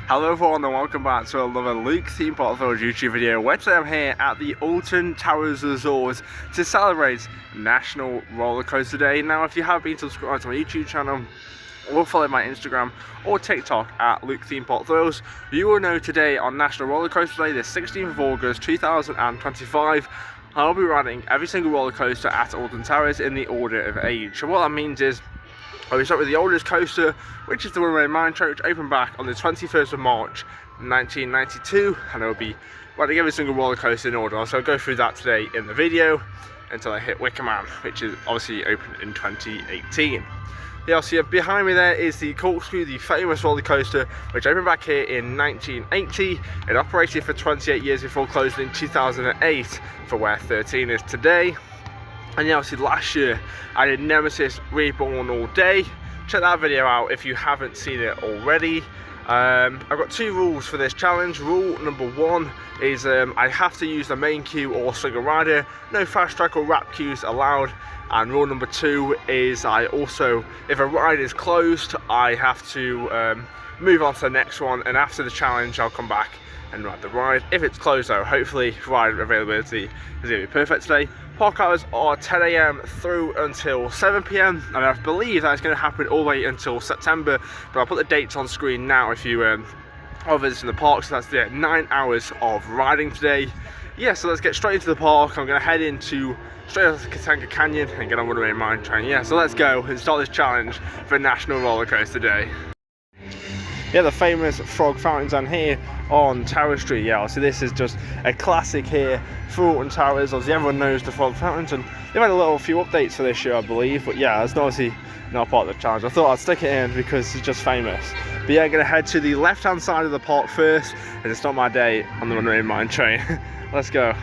Hello everyone and welcome back to another Luke Theme Park Village YouTube video, where today I'm here at the Alton Towers Resort to celebrate National Rollercoaster Day. Now if you have been subscribed to my YouTube channel or follow my Instagram or TikTok at Luke Theme Park Village, you will know today on National Rollercoaster Day, the 16th of August 2025, I'll be riding every single roller coaster at Alton Towers in the order of age. So what that means is I'll start with the oldest coaster, which is the Runaway mine train, which opened back on the 21st of March 1992, and I'll be riding every single roller coaster in order. So I'll go through that today in the video until I hit Wicker Man, which is obviously opened in 2018. Yeah, so behind me there is the Corkscrew, the famous roller coaster, which opened back here in 1980. It operated for 28 years before closing in 2008 for where 13 is today. And yeah, obviously last year I did Nemesis Reborn all day. Check that video out if you haven't seen it already. I've got two rules for this challenge. Rule number one is I have to use the main queue or single rider. No fast track or wrap queues allowed. And rule number two is I also, if a ride is closed, I have to move on to the next one. And after the challenge, I'll come back and ride the ride. If it's closed though, hopefully ride availability is going to be perfect today. Park hours are 10 AM through until 7 PM, and I believe that's going to happen all the way until September, but I'll put the dates on screen now if you are visiting the park. So that's 9 hours of riding today. Yeah, so let's get straight into the park. I'm going to head straight into Galactica Canyon and get on Runaway mine train. Yeah, so let's go and start this challenge for National Rollercoaster Day. Yeah, the famous frog fountains on here on Tower Street. Yeah, so this is just a classic here for Alton Towers. Obviously everyone knows the frog fountains, and they've had a few updates for this year, I believe, but yeah, it's obviously not part of the challenge. I thought I'd stick it in because it's just famous. But yeah, I'm gonna head to the left hand side of the park first, and it's not my day on the Runaway mine train. Let's go.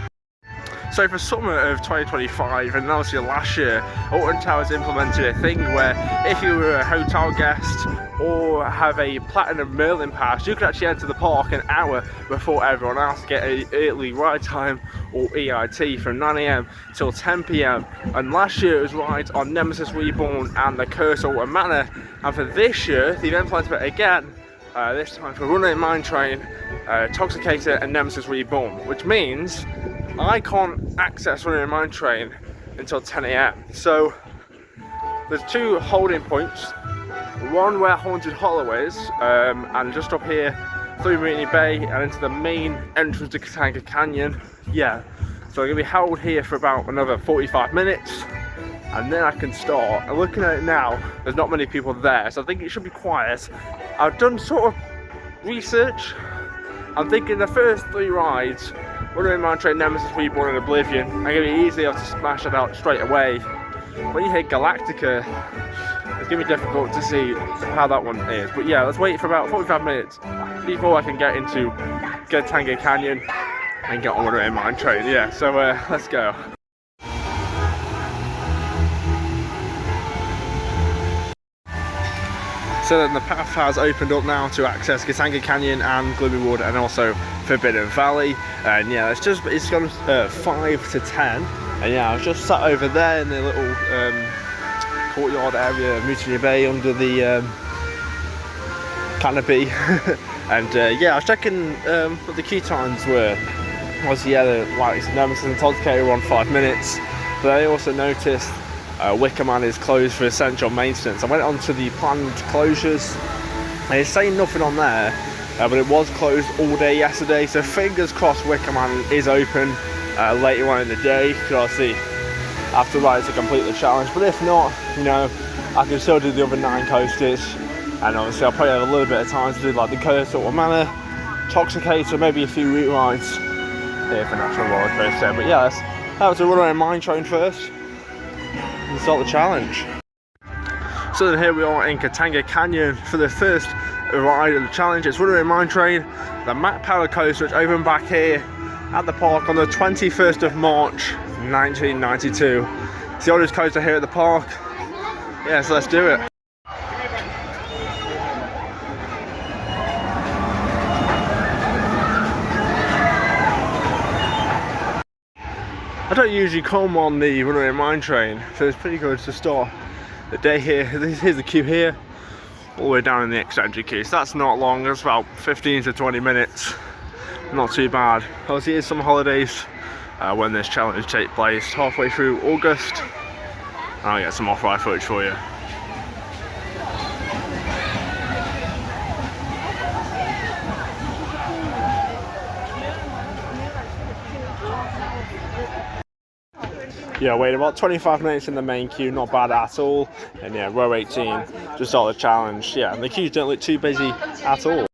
So for summer of 2025, and obviously last year, Alton Towers implemented a thing where if you were a hotel guest or have a Platinum Merlin pass, you could actually enter the park an hour before everyone else to get an early ride time or EIT from 9 AM till 10 PM. And last year it was rides on Nemesis Reborn and the Curse Alton Manor. And for this year, they've implemented it again, this time for Runaway mine train, Toxicator and Nemesis Reborn, which means I can't access Runaway mine train until 10 AM. So there's two holding points. One where Haunted Hollow is, and just up here through Marina Bay and into the main entrance to Galactica Canyon. Yeah, so I'm going to be held here for about another 45 minutes and then I can start. And looking at it now, there's not many people there, so I think it should be quiet. I've done sort of research. I'm thinking the first three rides, Runaway mine train, Nemesis Reborn and Oblivion, I'm going to be easily able to smash it out straight away. When you hit Galactica, it's going to be difficult to see how that one is. But yeah, let's wait for about 45 minutes before I can get into Galactica Canyon and get on Runaway mine train. Yeah, so let's go. So then the path has opened up now to access Galactica Canyon and Gloomy Wood and also Forbidden Valley. And yeah, it's gone 5 to 10. And yeah, I was just sat over there in the little courtyard area of Mutiny Bay under the canopy. And yeah, I was checking what the queue times were. Obviously, yeah, the lights, Nemesis and Toxicator were on 5 minutes. But I also noticed Wicker Man is closed for essential maintenance. I went on to the planned closures, and it's saying nothing on there, but it was closed all day yesterday, so fingers crossed Wicker Man is open later on in the day, because obviously after ride to complete the challenge. But if not, you know, I can still do the other 9 coasters, and obviously I'll probably have a little bit of time to do like the Curse Alton Manor, Toxicator, maybe a few route rides here for National Rollercoaster. But yeah, let's have to run around mine train first and start the challenge. So then here we are in Galactica Canyon for the first ride of the challenge. It's Runaway mine train, the Mack Power Coaster, which opened back here at the park on the 21st of March 1992. It's the oldest coaster here at the park. Yeah, so let's do it. I don't usually come on the Runaway mine train, so it's pretty good to start the day here. Here's the queue here. all the way down in the extended queue. So that's not long, it's about 15 to 20 minutes. Not too bad. Obviously, it's summer holidays when this challenge takes place, halfway through August. I'll get some off-ride footage for you. Yeah, wait about 25 minutes in the main queue, not bad at all. And yeah, row 18, just start the challenge. Yeah, and the queues don't look too busy at all.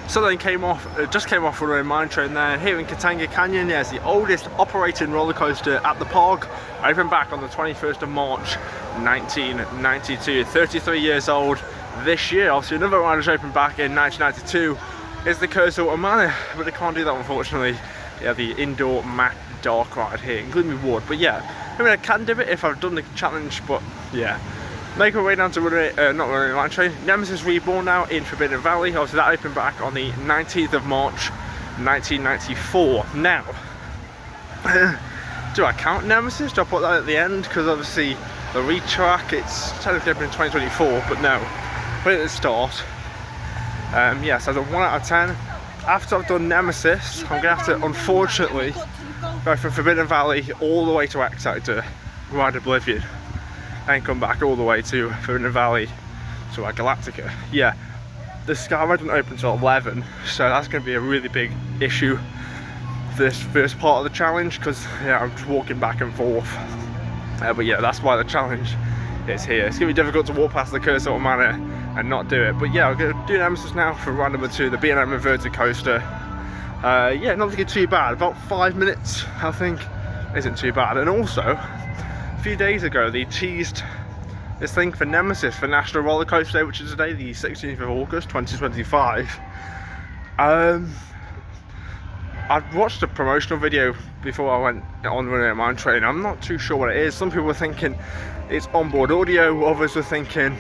So then just came off Runaway mine train there, here in Katanga Canyon. Yeah, it's the oldest operating roller coaster at the park. Opened back on the 21st of March 1992, 33 years old this year. Obviously another ride was opened back in 1992 is the Cursor Manor, but they can't do that unfortunately. Yeah, the indoor matte dark ride here, including reward. But yeah, I mean I can do it if I've done the challenge, but yeah. Make our way down to not Runaway mine train, Nemesis Reborn now in Forbidden Valley. Obviously that opened back on the 19th of March 1994. Now, do I count Nemesis? Do I put that at the end? Because obviously the retrack, it's technically open in 2024, but no. Put it at the start. Yes, I've done 1 out of 10. After I've done Nemesis, I'm going to have to, unfortunately, go from Forbidden Valley all the way to X Sector, ride Oblivion, and come back all the way to Forbidden Valley to Galactica. Yeah, the Sky Ride doesn't open until 11, so that's going to be a really big issue for this first part of the challenge, because yeah, I'm just walking back and forth. But yeah, that's why the challenge is here. It's going to be difficult to walk past the Cursor Manor and not do it. But yeah, I'm going to do Nemesis now for ride number 2, the B&M inverted coaster. Yeah, not looking too bad. About 5 minutes, I think, isn't too bad. And also, a few days ago, they teased this thing for Nemesis for National Rollercoaster Day, which is today, the 16th of August, 2025. I've watched a promotional video before I went on Runaway mine train. I'm not too sure what it is. Some people were thinking it's onboard audio, others were thinking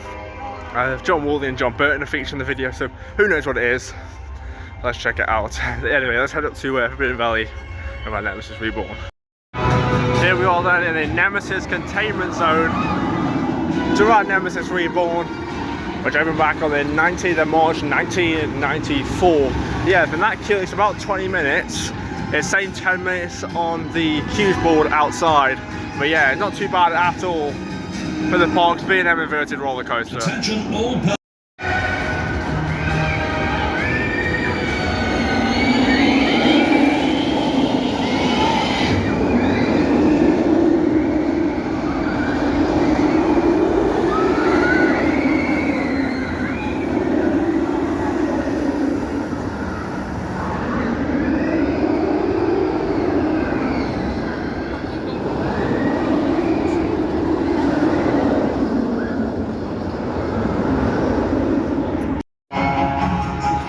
John Woolley and John Burton are featured in the video, so who knows what it is. Let's check it out. Anyway, let's head up to Forbidden Valley and my Nemesis Reborn. Here we are then in a Nemesis containment zone to ride Nemesis Reborn, which opened back on the 19th of March 1994. Yeah, from that queue it's about 20 minutes. It's saying 10 minutes on the queues board outside. But yeah, not too bad at all for the park's B&M inverted roller coaster. Attention all.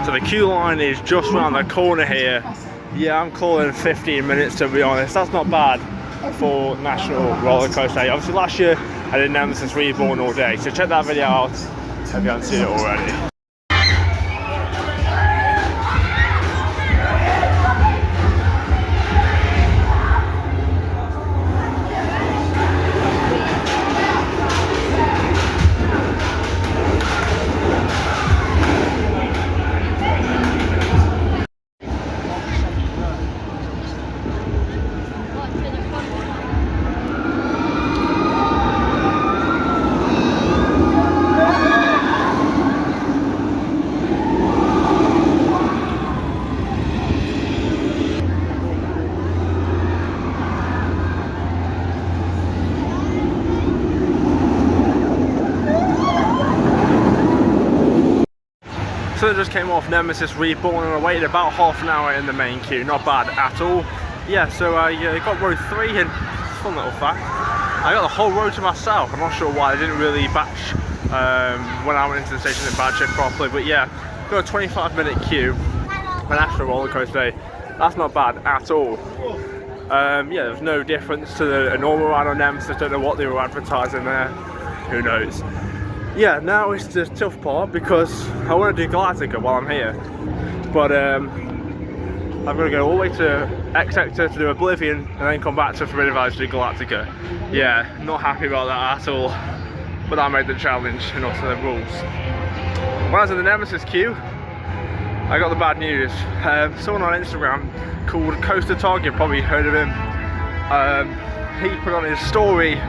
So the queue line is just around the corner here. Yeah, I'm calling 15 minutes to be honest. That's not bad for National Rollercoaster Day. Obviously last year I did Nemesis Reborn all day, so check that video out if you haven't seen it already. So I just came off Nemesis Reborn and I waited about half an hour in the main queue, not bad at all. Yeah, so I got row 3 and fun little fact, I got the whole row to myself. I'm not sure why, I didn't really batch when I went into the station, didn't batch it properly, but yeah, got a 25-minute queue, an Astro roller coaster day. That's not bad at all. Yeah, there's no difference to a normal ride on Nemesis. Don't know what they were advertising there, who knows. Yeah, now it's the tough part because I want to do Galactica while I'm here, but I'm going to go all the way to X Sector to do Oblivion and then come back to Forbidden Valley to do Galactica. Yeah, not happy about that at all, but I made the challenge and also the rules. When I was in the Nemesis queue, I got the bad news. Someone on Instagram called Coaster Target, probably heard of him. He put on his story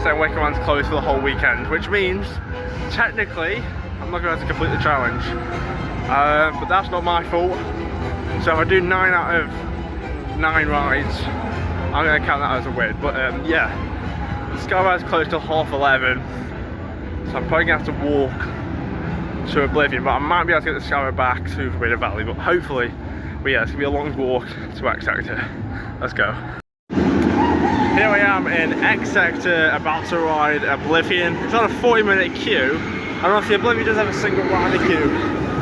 saying Wakerman's closed for the whole weekend, which means technically I'm not going to have to complete the challenge. But that's not my fault. So if I do 9 out of 9 rides, I'm going to count that as a win. But yeah, the Skyride's closed till 11:30, so I'm probably going to have to walk to Oblivion, but I might be able to get the Skyway back to Rita Valley, but hopefully. But yeah, it's going to be a long walk to X Sector. Let's go. Here I am in X Sector, about to ride Oblivion. It's on a 40-minute queue, and obviously Oblivion does have a single rider queue.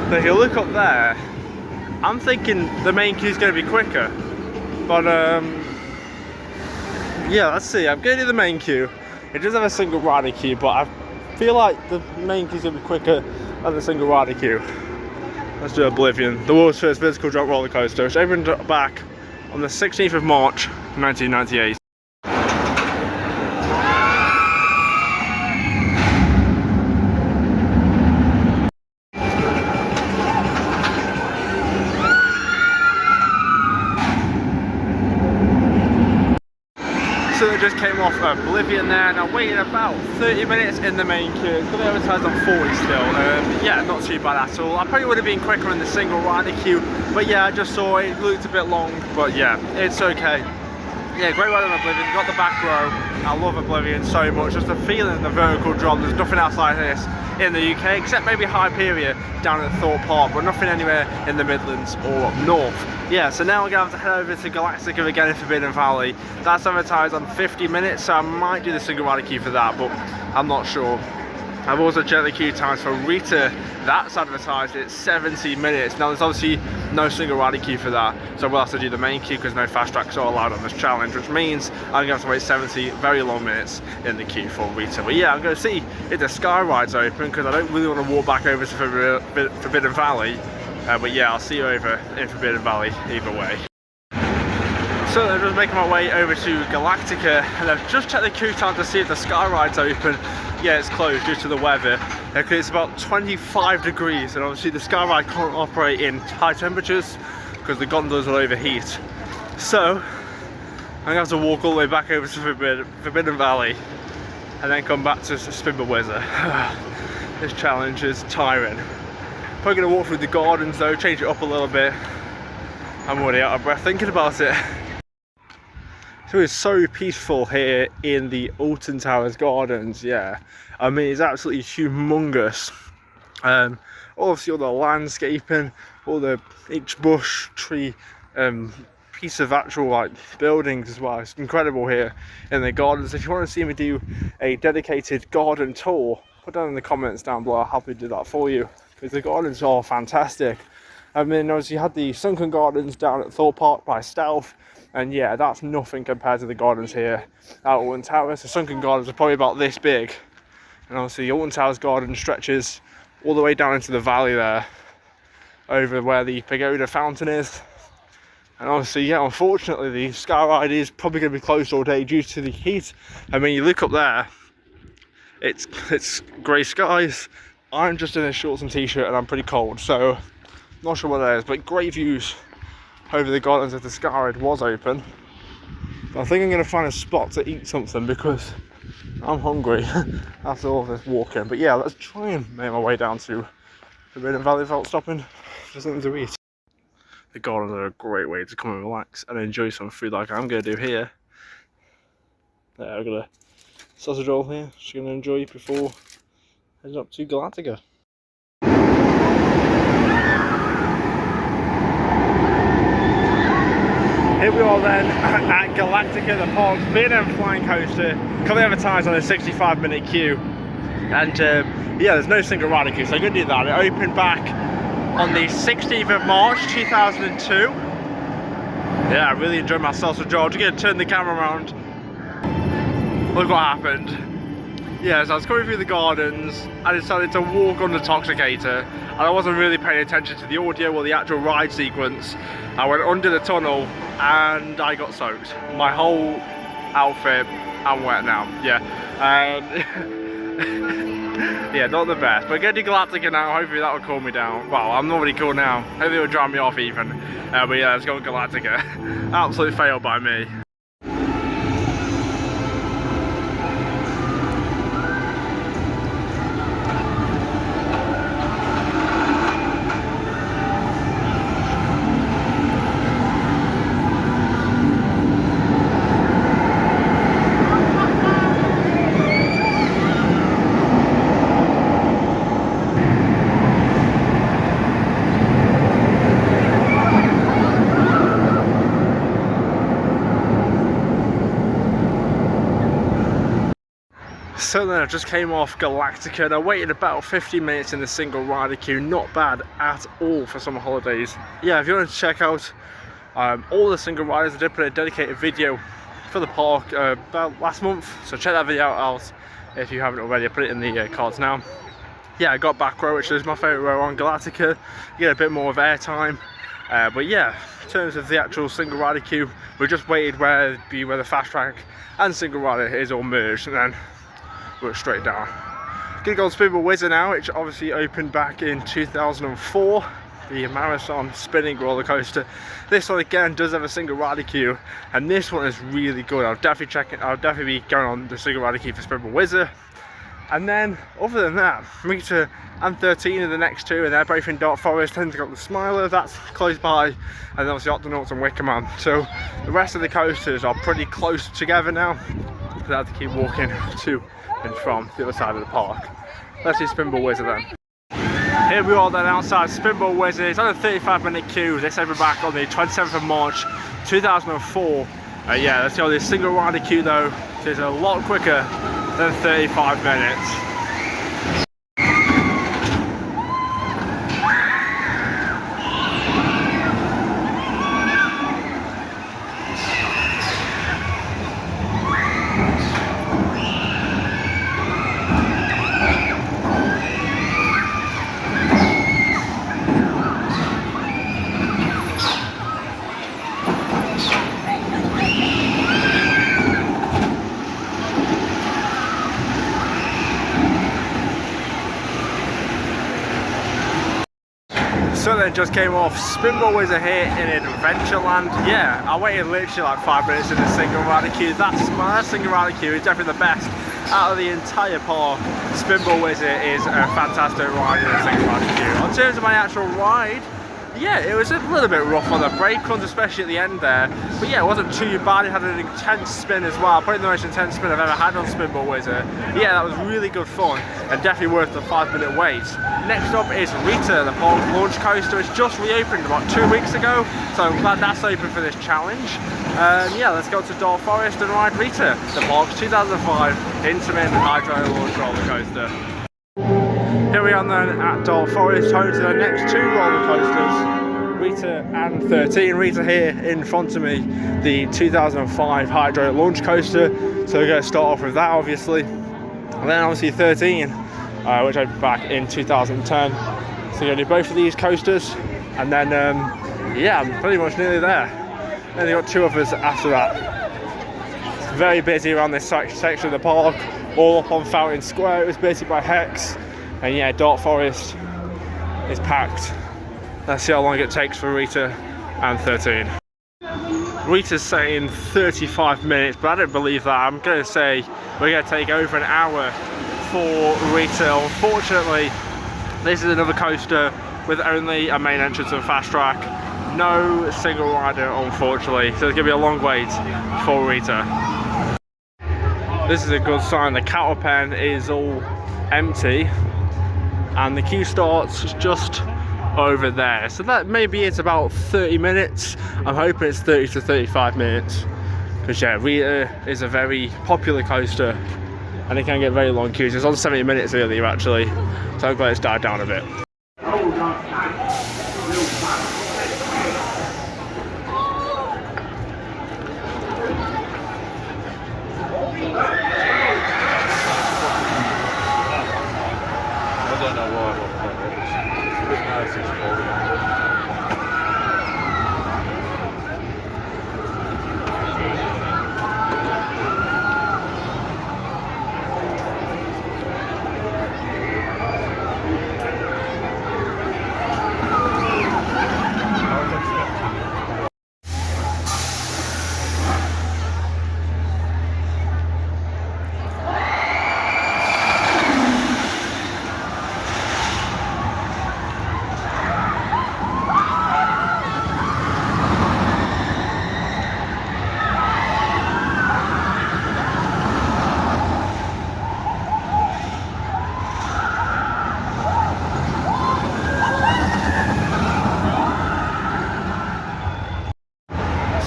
So if you look up there, I'm thinking the main queue is going to be quicker. But yeah, let's see. I'm going to do the main queue. It does have a single rider queue, but I feel like the main queue is going to be quicker than the single rider queue. Let's do Oblivion, the world's first vertical drop roller coaster. It's opened back on the 16th of March, 1998. So I just came off Oblivion there, and I waited about 30 minutes in the main queue. It's got the advertised on 40 still. Yeah, not too bad at all. I probably would have been quicker in the single rider queue, but yeah, I just saw it looked a bit long, but yeah, it's okay. Yeah, great ride on Oblivion, got the back row. I love Oblivion so much, just the feeling of the vertical drop. There's nothing else like this in the UK, except maybe Hyperia down at Thorpe Park, but nothing anywhere in the Midlands or up north. Yeah, so now we're going to have to head over to Galactica again in Forbidden Valley. That's advertised on 50 minutes, so I might do the single rider queue for that, but I'm not sure. I've also checked the queue times for Rita. That's advertised at 70 minutes. Now there's obviously no single rider queue for that, so we'll have to do the main queue because no fast tracks are allowed on this challenge, which means I'm going to have to wait 70 very long minutes in the queue for Rita. But yeah, I'm going to see if the Sky Ride's open because I don't really want to walk back over to Forbidden Valley. But yeah, I'll see you over in Forbidden Valley either way. So I'm just making my way over to Galactica, and I've just checked the queue time to see if the Sky Ride's open. Yeah, it's closed due to the weather. Okay, it's about 25 degrees, and obviously the Sky Ride can't operate in high temperatures because the gondolas will overheat. So I'm gonna have to walk all the way back over to Forbidden Valley, and then come back to Spinball Whizzer. This challenge is tiring. Probably gonna walk through the gardens though, change it up a little bit. I'm already out of breath thinking about it. So it's so peaceful here in the Alton Towers gardens, yeah. I mean, it's absolutely humongous. Obviously all the landscaping, each bush, tree, piece of actual like buildings as well. It's incredible here in the gardens. If you want to see me do a dedicated garden tour, put down in the comments down below. I'll happily do that for you because the gardens are fantastic. I mean, obviously you had the sunken gardens down at Thorpe Park by Stealth, and yeah, that's nothing compared to the gardens here at Alton Towers. The sunken gardens are probably about this big, and obviously the Alton Towers garden stretches all the way down into the valley there, over where the pagoda fountain is. And obviously, yeah, unfortunately the Sky Ride is probably going to be closed all day due to the heat. I mean, you look up there, it's grey skies. I'm just in a shorts and t-shirt and I'm pretty cold, so not sure what that is, but great views over the gardens if the Sky Ride was open. But I think I'm going to find a spot to eat something because I'm hungry after all this walking. But yeah, let's try and make my way down to Forbidden Valley without stopping for something to eat. The gardens are a great way to come and relax and enjoy some food like I'm going to do here. There, I've got a sausage roll here, just going to enjoy before heading up to Galactica. here we are then at Galactica, the park's B&M flying coaster. Currently advertised on a 65-minute queue. And yeah, there's no single rider queue, so I'm going to do that. It opened back on the 16th of March 2002. Yeah, I really enjoyed myself. So George, I'm going to turn the camera around. Look what happened. Yeah, so I was coming through the gardens. I decided to walk on the Toxicator, and I wasn't really paying attention to the audio or the actual ride sequence. I went under the tunnel and I got soaked. My whole outfit, I'm wet now. Yeah, yeah, not the best. But going to Galactica now. Hopefully that will cool me down. Well, I'm not really cool now. Hopefully it will dry me off even. But yeah, let's go to Galactica. Absolute fail by me. So then I just came off Galactica and I waited about 15 minutes in the single rider queue. Not bad at all for summer holidays. Yeah, if you want to check out all the single riders, I did put a dedicated video for the park about last month. So check that video out if you haven't already. I put it in the cards now. Yeah, I got back row, which is my favourite row on Galactica. You get a bit more of airtime. But yeah, in terms of the actual single rider queue, we just waited where the fast track and single rider is all merged, and then we're straight down. Gonna go on Spinball Whizzer now, which obviously opened back in 2004. The marathon spinning roller coaster. This one again does have a single rider queue, and this one is really good. I'll definitely be going on the single rider queue for Spinball Whizzer. And then, other than that, Rita and 13 are the next two, and they're both in Dark Forest. Then got the Smiler, that's close by, and then obviously Octonauts and Wicker Man. So the rest of the coasters are pretty close together now, because I have to keep walking to and from the other side of the park. Let's see Spinball Whizzer then. Here we are then outside Spinball Whizzer. It's on a 35-minute queue. This opened back on the 27th of March 2004. Yeah, let's go this single rider queue though. It's a lot quicker than 35 minutes. So then just came off Spinball Whizzer here in Adventureland. Yeah, I waited literally like 5 minutes in the single rider queue. That single rider queue is definitely the best out of the entire park. Spinball Whizzer is a fantastic ride in the single rider queue. In terms of my actual ride, yeah, it was a little bit rough on the brake runs, especially at the end there. But yeah, it wasn't too bad. It had an intense spin as well. Probably the most intense spin I've ever had on Spinball Whizzer. Yeah, that was really good fun and definitely worth the 5-minute wait. Next up is Rita, the park's launch coaster. It's just reopened about 2 weeks ago, so I'm glad that's open for this challenge. Yeah, let's go to Dark Forest and ride Rita, the park's 2005 intermittent hydro launch roller coaster. Here we are then at Dark Forest, home to the next two roller coasters, Rita and 13. Rita here in front of me, the 2005 hydro launch coaster. So we're going to start off with that obviously. And then obviously 13, which opened back in 2010. So we're going to do both of these coasters. And then, yeah, I'm pretty much nearly there. Then we've got two others after that. It's very busy around this section of the park, all up on Fountain Square. It was busy by Hex. And yeah, Dark Forest is packed. Let's see how long it takes for Rita and 13. Rita's saying 35 minutes, but I don't believe that. I'm going to say we're going to take over an hour for Rita. Unfortunately, this is another coaster with only a main entrance and fast track. No single rider, unfortunately. So it's going to be a long wait for Rita. This is a good sign. The cattle pen is all empty. And the queue starts just over there. So that maybe it's about 30 minutes. I'm hoping it's 30 to 35 minutes. Because yeah, Rita is a very popular coaster and it can get very long queues. It's on 70 minutes earlier actually. So I'm glad it's died down a bit.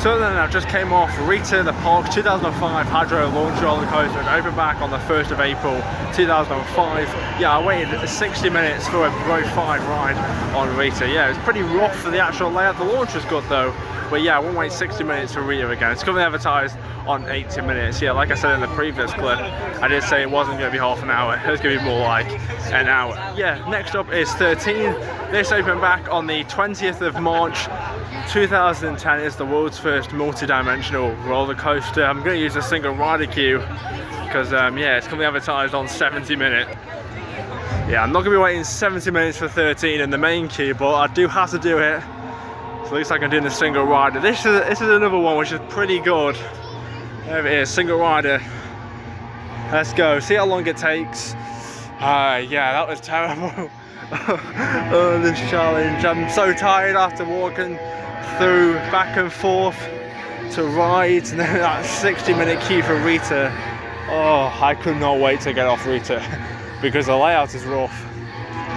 So then I just came off Rita the Park 2005 Hydro Launch Roller Coaster. It opened back on the 1st of April 2005. Yeah, I waited 60 minutes for a Row 5 ride on Rita. Yeah, it was pretty rough for the actual layout. The launch was good though. But yeah, I won't wait 60 minutes for Rita again. It's currently advertised on 80 minutes. Yeah, like I said in the previous clip, I did say it wasn't going to be half an hour. It was going to be more like an hour. Yeah, next up is 13. This opened back on the 20th of March 2010. Is the world's first multi-dimensional roller coaster. I'm going to use a single rider queue because yeah, it's currently advertised on 70 minutes. Yeah, I'm not going to be waiting 70 minutes for 13 in the main queue, but I do have to do it. So it looks like I'm doing a single rider. This is another one which is pretty good. There it is, single rider. Let's go, see how long it takes. Yeah, that was terrible. Oh, this challenge. I'm so tired after walking through back and forth to rides and then that 60-minute queue for Rita. Oh, I could not wait to get off Rita because the layout is rough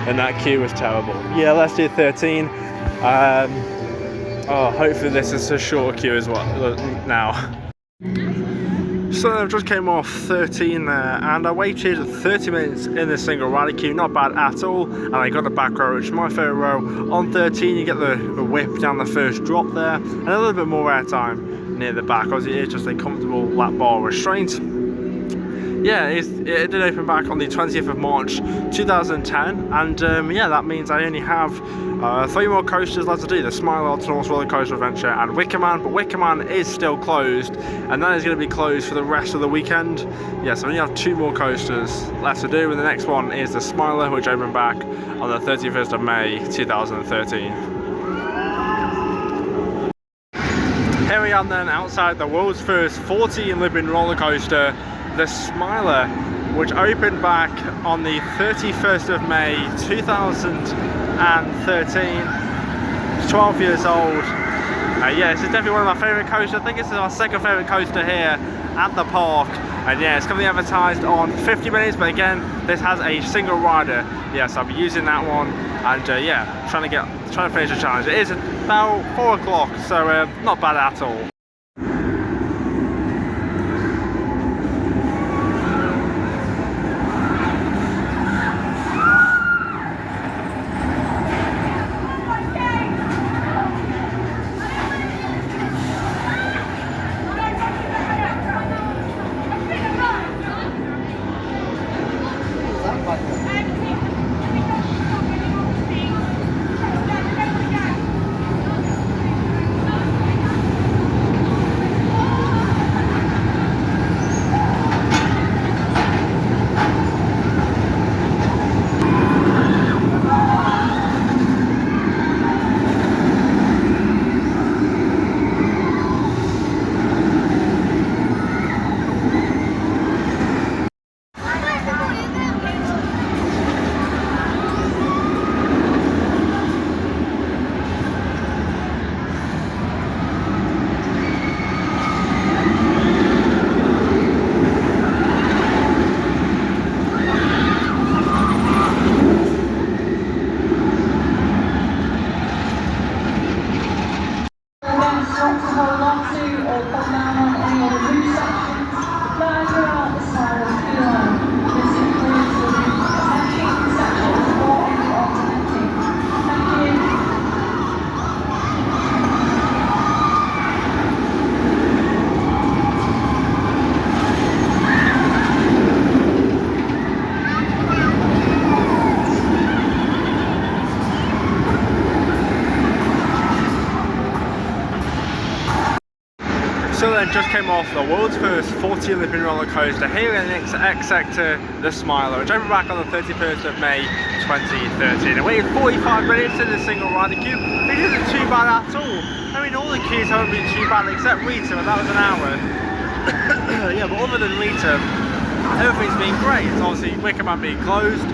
and that queue was terrible. Yeah, let's do 13. Oh, hopefully this is a shorter queue as well now. So I just came off 13 there and I waited 30 minutes in the single rider queue, not bad at all, and I got the back row, which is my favourite row. On 13 you get the whip down the first drop there and a little bit more airtime near the back, obviously it is just a comfortable lap bar restraint. Yeah, it did open back on the 20th of March 2010 and yeah, that means I only have 3 more coasters left to do, the Octonauts Rollercoaster Adventure and Wickerman, but Wickerman is still closed and that is going to be closed for the rest of the weekend. Yeah, so I only have 2 more coasters left to do and the next one is the Smiler, which opened back on the 31st of May 2013. Here we are then outside the world's first 14 living roller coaster, the Smiler, which opened back on the 31st of May 2013. It's 12 years old. Yeah, this is definitely one of my favourite coasters. I think this is our second favourite coaster here at the park. And yeah, it's currently advertised on 50 minutes, but again, this has a single rider. Yeah, so I'll be using that one. And yeah, trying to finish the challenge. It is about 4 o'clock, so not bad at all. then just came off the world's first 40 looping roller coaster here in X Sector, the Smiler, which opened back on the 31st of May 2013. I waited 45 minutes in a single rider queue, which isn't too bad at all. I mean, all the queues haven't been too bad except Rita, and that was an hour. Yeah, but other than Rita, everything's been great. It's obviously Wicker Man being closed.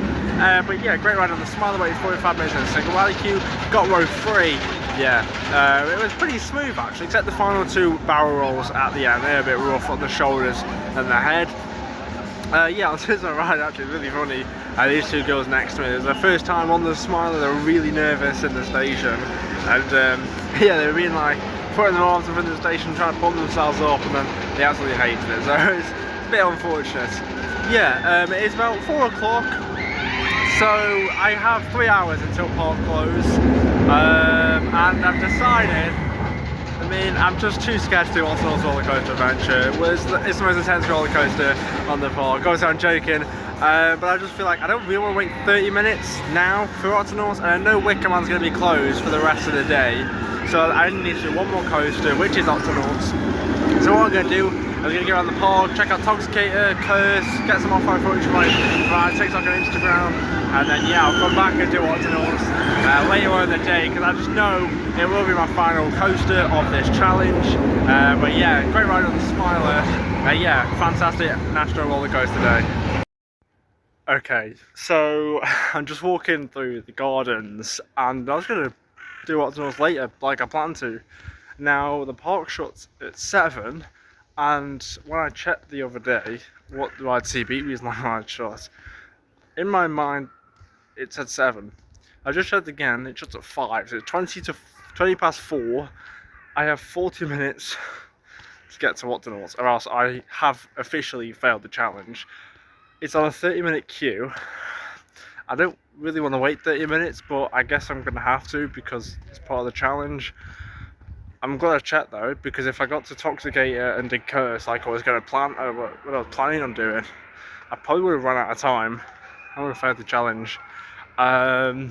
But yeah, great ride on the Smiler, waited 45 minutes in a single rally queue, got row 3. Yeah, it was pretty smooth actually, except the final 2 barrel rolls at the end. They're a bit rough on the shoulders and the head. Yeah, on this ride actually, really funny. These 2 girls next to me, it was their first time on the Smiler, they were really nervous in the station. And yeah, they were being like, putting their arms up in the station, trying to pump themselves up, and then they absolutely hated it. So it's a bit unfortunate. Yeah, it's about 4 o'clock. So I have 3 hours until park close, and I've decided, I mean, I'm just too scared to do Octonauts Rollercoaster Adventure. It's the most intense roller coaster on the park. Obviously I'm joking, but I just feel like I don't really want to wait 30 minutes now for Octonauts, and I know Wicker Man's going to be closed for the rest of the day, so I only need to do one more coaster, which is Octonauts. So what I'm going to do, I'm going to go around the park, check out Toxicator, Curse, get some off-road footage from my TikTok and Instagram, and then yeah, I'll come back and do Octonauts later on in the day, because I just know it will be my final coaster of this challenge. But yeah, great ride on the Smiler. Yeah, fantastic national roller coaster day. Okay, so I'm just walking through the gardens, and I was going to do Octonauts later, like I planned to. Now, the park shuts at 7, and when I checked the other day, what do I see BB's line ride shut? In my mind, it said 7. I just checked again, it shuts at 5, so it's 20 past 4. I have 40 minutes to get to Octonauts, or else I have officially failed the challenge. It's on a 30-minute queue. I don't really want to wait 30 minutes, but I guess I'm going to have to because it's part of the challenge. I'm glad I checked though, because if I got to Toxicator and did Curse like I was going to plan, what I was planning on doing, I probably would have run out of time. I would have failed the challenge. Yeah,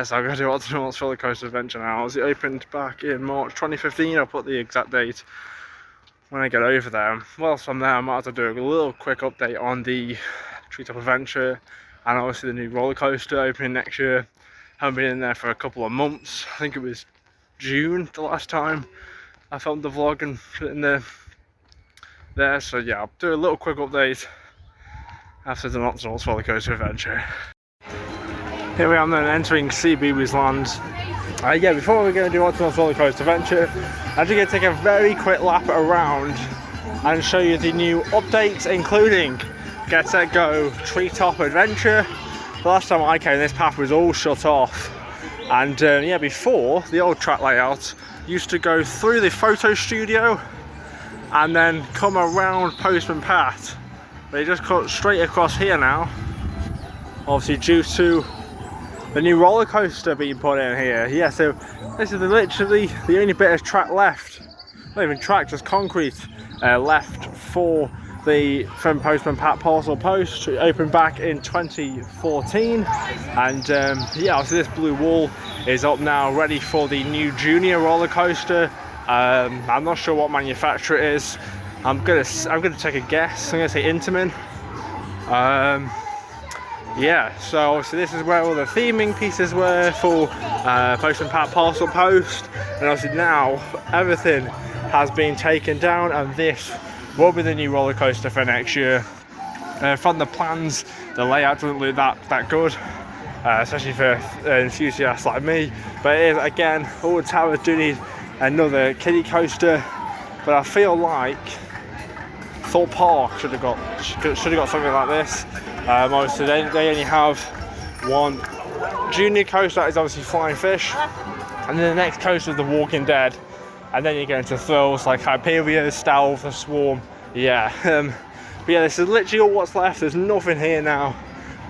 so I'm going to do Octonauts Rollercoaster Adventure now. It opened back in March 2015. I'll put the exact date when I get over there. Whilst I'm there, I might have to do a little quick update on the Treetop Adventure and obviously the new roller coaster opening next year. Haven't been in there for a couple of months. I think it was June the last time I filmed the vlog and put it in there. So yeah, I'll do a little quick update after the Octonauts Rollercoaster Adventure. Here we are then, entering CBeebies Land. Yeah, before we're going to do Octonauts Rollercoaster Adventure, I'm just going to take a very quick lap around and show you the new updates, including Get Set Go Treetop Adventure. The last time I came, this path was all shut off. And yeah, before, the old track layout used to go through the photo studio and then come around Postman Pat. They just cut straight across here now, obviously due to the new roller coaster being put in here. Yeah, so this is literally the only bit of track left, not even track, just concrete left from Postman Pat Parcel Post. It opened back in 2014, and yeah, obviously this blue wall is up now, ready for the new junior roller coaster. I'm not sure what manufacturer it is. I'm gonna take a guess. I'm gonna say Intamin. Yeah, so obviously this is where all the theming pieces were for Postman Pat Parcel Post, and obviously now everything has been taken down, and this will be the new roller coaster for next year. From the plans, the layout doesn't look that good, especially for enthusiasts like me. But it is, again, all the towers do need another kiddie coaster. But I feel like Thorpe Park should have got something like this. Obviously, they only have one junior coaster, that is obviously Flying Fish, and then the next coaster is the Walking Dead. And then you get into thrills like Hyperion, Stealth, the Swarm. Yeah, but yeah, this is literally all what's left. There's nothing here now.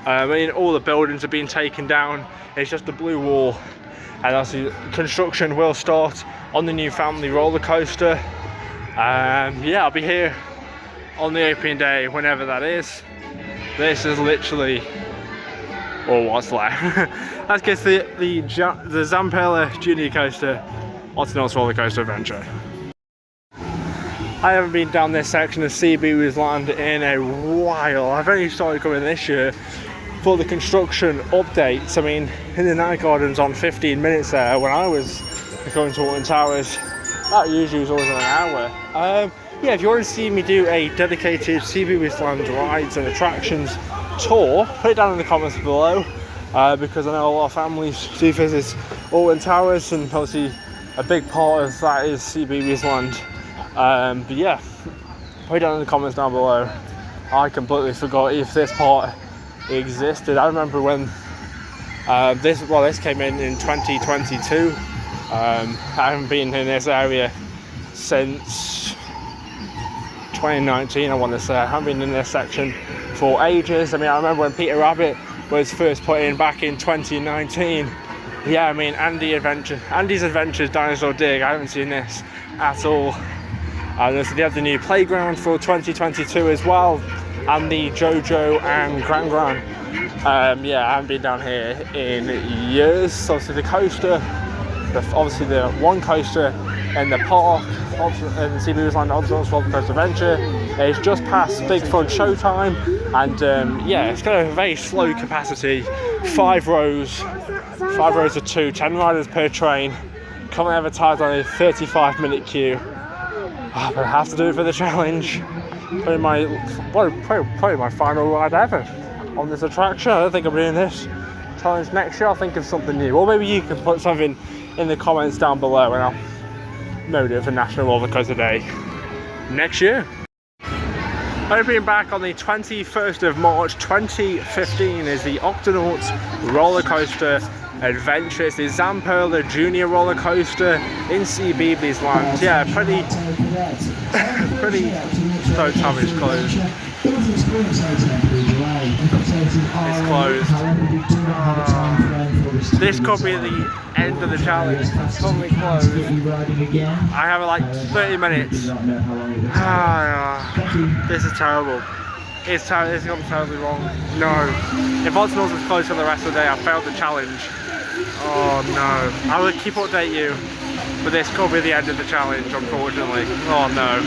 I mean, all the buildings are being taken down. It's just the blue wall. And obviously, construction will start on the new family roller coaster. Yeah, I'll be here on the opening day, whenever that is. This is literally all what's left. Let's get to the Zampella Junior Coaster, Octonauts Rollercoaster Adventure. I haven't been down this section of Seabees Land in a while. I've only started going this year for the construction updates. I mean, in the night gardens on 15 minutes there when I was going to Alton Towers, that usually was always an hour. Yeah, if you want to see me do a dedicated Seabees Land rides and attractions tour, put it down in the comments below, because I know a lot of families do visit Alton Towers, and obviously a big part of that is Seabees Land. But yeah, put it down in the comments down below. I completely forgot if this part existed. I remember when this came in 2022. I haven't been in this area since 2019, I want to say. I haven't been in this section for ages. I mean, I remember when Peter Rabbit was first put in back in 2019. Yeah, I mean, Andy's Adventures Dinosaur Dig, I haven't seen this at all. They have the new playground for 2022 as well, and the JoJo and Gran Gran. Yeah, I haven't been down here in years. So obviously the coaster, obviously the one coaster in the park, in the Seabees Land Octonauts Adventure, is just past Big Fun Showtime, and yeah, it's got a very slow capacity, 5 rows of 2, 10 riders per train, currently advertised on a 35-minute queue. But I have to do it for the challenge. Probably my final ride ever on this attraction. I don't think I'm doing this challenge next year. I'll think of something new, or maybe you can put something in the comments down below and I'll note it for National Rollercoaster Day next year. Opening back on the 21st of March 2015 is the Octonauts Rollercoaster Adventure. It's the Zamperla Junior roller coaster in Seabees Land. Yeah, pretty stoked to have it closed. It's closed. This could be the end of the challenge. It's probably closed. I have like 30 minutes. This is terrible. It's gone terribly wrong. No. If Octonauts was closed for the rest of the day, I failed the challenge. Oh no. I will keep update you, but this could be the end of the challenge, unfortunately. Oh no.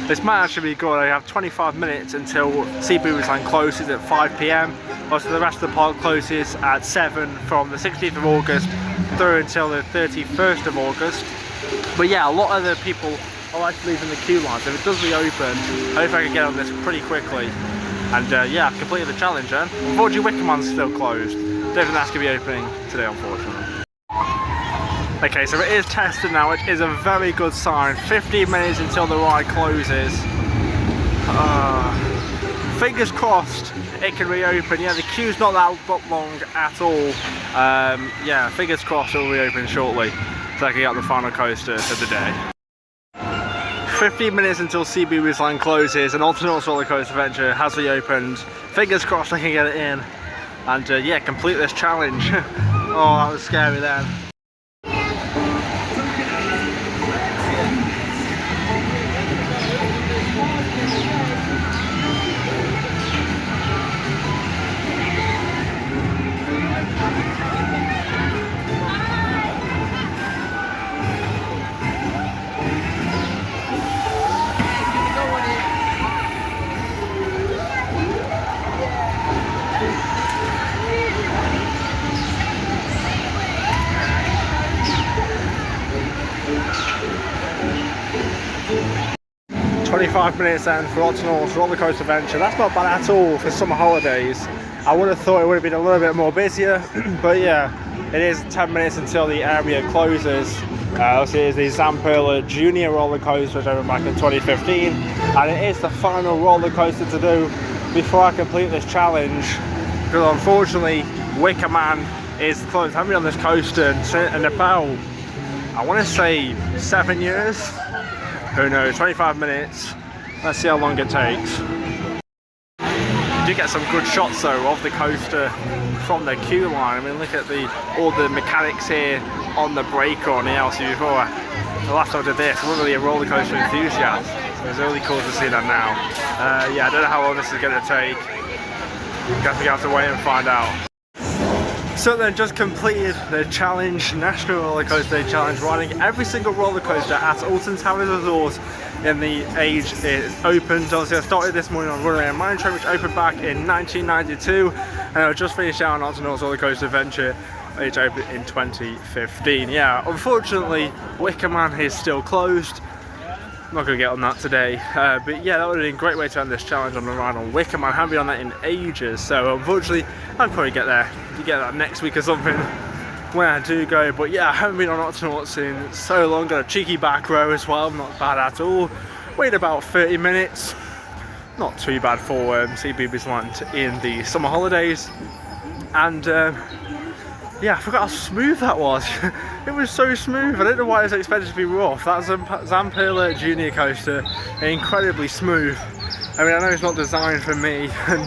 This might actually be good. I have 25 minutes until Seabees Land closes at 5 PM. Also, the rest of the park closes at 7 from the 16th of August through until the 31st of August. But yeah, a lot of the people are actually leaving the queue lines. If it does reopen, I hope I can get on this pretty quickly. And yeah, I've completed the challenge then. Unfortunately, Wickerman's still closed. Don't think that's going to be opening today, unfortunately. Okay, so it is tested now, which is a very good sign. 15 minutes until the ride closes. Fingers crossed it can reopen. Yeah, the queue's not that long at all. Yeah, fingers crossed it will reopen shortly, so I can get the final coaster of the day. 15 minutes until Seabees Land closes, and Octonauts Rollercoaster Adventure has reopened. Fingers crossed I can get it in, and yeah, complete this challenge. Oh, that was scary then. 25 minutes then for Octonauts Rollercoaster Adventure. That's not bad at all for summer holidays. I would have thought it would have been a little bit more busier, but yeah, it is 10 minutes until the area closes. Obviously, it is the Zamperla Junior roller coaster, which I opened back in 2015, and it is the final roller coaster to do before I complete this challenge. Because unfortunately, Wickerman is closed. I've been on this coaster in about, I want to say 7 years. Who knows? 25 minutes. Let's see how long it takes. You do get some good shots though of the coaster from the queue line. I mean, look at all the mechanics here on the breaker on the LC before. The last time I did this, I wasn't really a roller coaster enthusiast. So it's really cool to see that now. Yeah, I don't know how long this is going to take. Guess we have to wait and find out. So then, just completed the challenge, National Rollercoaster Challenge, riding every single roller coaster at Alton Towers Resort in the age it opened. Obviously, I started this morning on Runaway and Mine Train, which opened back in 1992, and I just finished out on Octonauts Adventure, which opened in 2015. Yeah, unfortunately, Wicker Man is still closed. I'm not going to get on that today, but yeah, that would have been a great way to end this challenge on the ride on Wicker Man. I haven't been on that in ages, so unfortunately I'll probably get there. You get that next week or something when I do go. But yeah, I haven't been on Octonauts in so long. Got a cheeky back row as well, not bad at all. Waited about 30 minutes, not too bad for CBeebies Land in the summer holidays. And yeah, I forgot how smooth that was. It was so smooth. I don't know why I was expected to be rough. That Zampella Junior coaster, incredibly smooth. I mean, I know it's not designed for me, and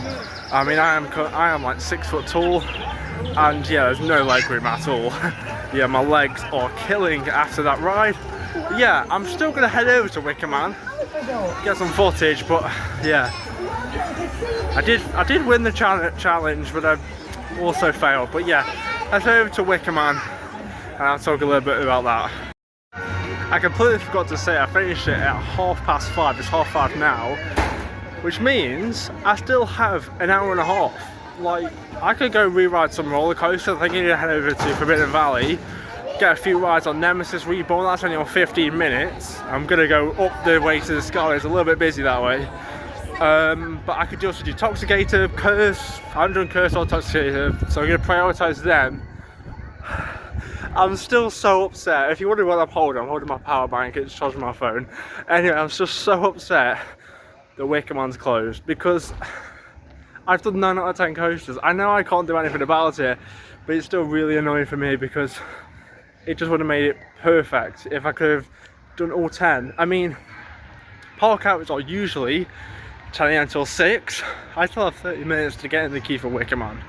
I mean, I am like 6 foot tall, and yeah, there's no leg room at all. Yeah, my legs are killing after that ride. But yeah, I'm still gonna head over to Wicker Man, get some footage. But yeah, I did win the challenge, but I also failed. But yeah, let's head over to Wicker Man, and I'll talk a little bit about that. I completely forgot to say I finished it at 5:30. It's 5:30 now, which means I still have an hour and a half. Like, I could go re-ride some roller coasters. I think I need to head over to Forbidden Valley, get a few rides on Nemesis Reborn. That's only on 15 minutes. I'm gonna go up the way to the sky. It's a little bit busy that way. But I could also do Toxicator, Curse. I haven't done Curse or Toxicator, so I'm gonna prioritize them. I'm still so upset. If you wonder what I'm holding my power bank. It's charging my phone. Anyway, I'm just so upset that Wicker Man's closed, because I've done 9 out of 10 coasters. I know I can't do anything about it, but it's still really annoying for me, because it just would have made it perfect if I could have done all 10. I mean, park hours are usually 10 AM till 6. I still have 30 minutes to get in the queue for Wicker Man,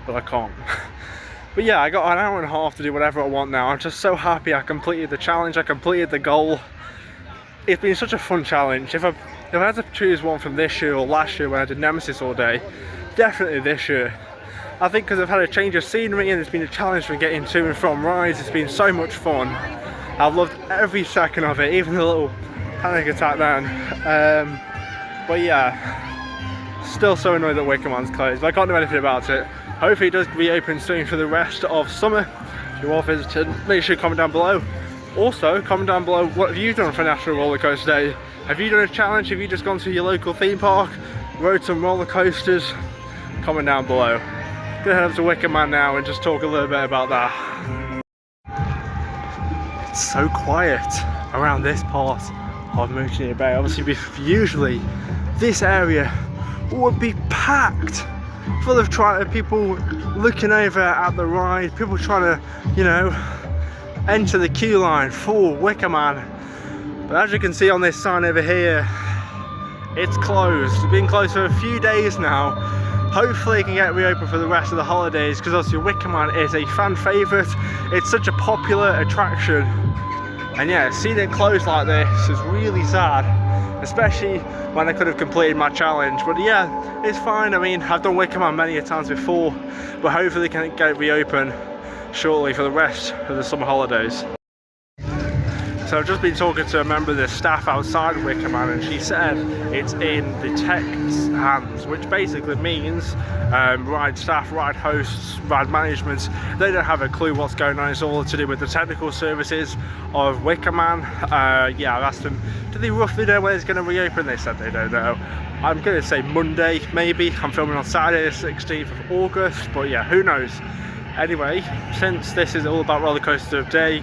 but I can't. But yeah, I got an hour and a half to do whatever I want now. I'm just so happy I completed the challenge, I completed the goal. It's been such a fun challenge. If I had to choose one from this year or last year when I did Nemesis all day, definitely this year. I think because I've had a change of scenery and it's been a challenge for getting to and from rides. It's been so much fun. I've loved every second of it, even the little panic attack then. But yeah, still so annoyed that Wicker Man's closed. I can't do anything about it. Hopefully it does reopen soon for the rest of summer. If you are visiting, make sure you comment down below. Also, comment down below, what have you done for National Rollercoaster Day? Have you done a challenge? Have you just gone to your local theme park, rode some roller coasters? Comment down below. Gonna head up to Wicker Man now and just talk a little bit about that. It's so quiet around this part of Mountaineer Bay. Obviously, usually this area would be packed, full of people looking over at the ride, people trying to, you know, enter the queue line for Wicker Man. But as you can see on this sign over here, it's closed. It's been closed for a few days now. Hopefully it can get reopened for the rest of the holidays, because obviously Wicker Man is a fan favourite. It's such a popular attraction, and yeah, seeing it closed like this is really sad, especially when I could have completed my challenge. But yeah, it's fine. I mean, I've done Wicker Man many a times before, but hopefully they can get it reopened shortly for the rest of the summer holidays. So I've just been talking to a member of the staff outside Wicker Man, and she said it's in the tech's hands, which basically means ride staff, ride hosts, ride management, they don't have a clue what's going on. It's all to do with the technical services of Wicker Man. Yeah, I've asked them, do they roughly know when it's going to reopen? They said they don't know. I'm going to say Monday, maybe. I'm filming on Saturday the 16th of August, but yeah, who knows. Anyway, since this is all about Rollercoaster Day,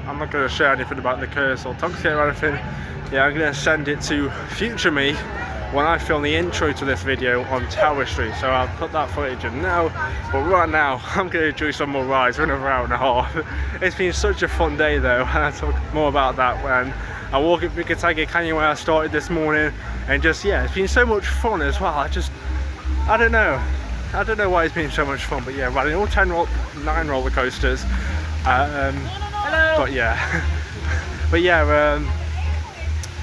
I'm not going to share anything about the Curse or Toxicator or anything. Yeah, I'm going to send it to future me when I film the intro to this video on Tower Street. So I'll put that footage in now. But right now, I'm going to enjoy some more rides for another hour and a half. It's been such a fun day though, and I'll talk more about that when I walk up Galactica Canyon where I started this morning. And just, yeah, it's been so much fun as well. I don't know why it's been so much fun, but yeah, riding all 9 roller coasters. But yeah,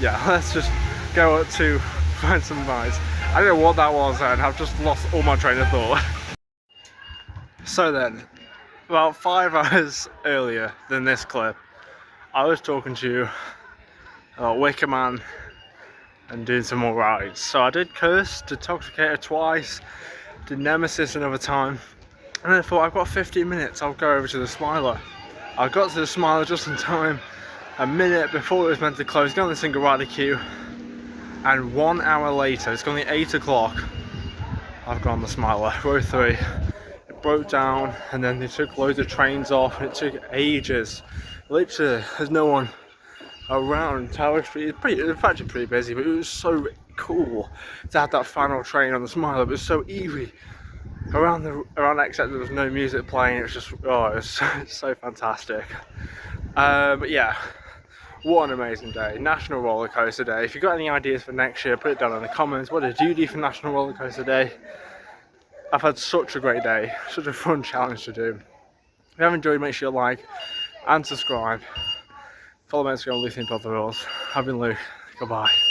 yeah, let's just go up to find some rides. I don't know what that was, and I've just lost all my train of thought. So then, about 5 hours earlier than this clip, I was talking to you about Wicker Man and doing some more rides. So I did Curse, did Toxicator twice, did Nemesis another time, and then I thought I've got 15 minutes, I'll go over to the Smiler. I got to the Smiler just in time, a minute before it was meant to close, got on the single rider queue, and 1 hour later, it's only 8 o'clock, I've gone on the Smiler, row 3. It broke down, and then they took loads of trains off, and it took ages. Literally, there's no one around Tower Street. It was actually pretty busy, but it was so cool to have that final train on the Smiler. It was so eerie. Around except there was no music playing. It was just, oh, it was so fantastic. But yeah, what an amazing day. National Rollercoaster Day. If you've got any ideas for next year, put it down in the comments. What did you do for National Rollercoaster Day? I've had such a great day, such a fun challenge to do. If you have enjoyed, make sure you like and subscribe. Follow me on Instagram, Luke Spinball Whizzer. I've been Luke. Goodbye.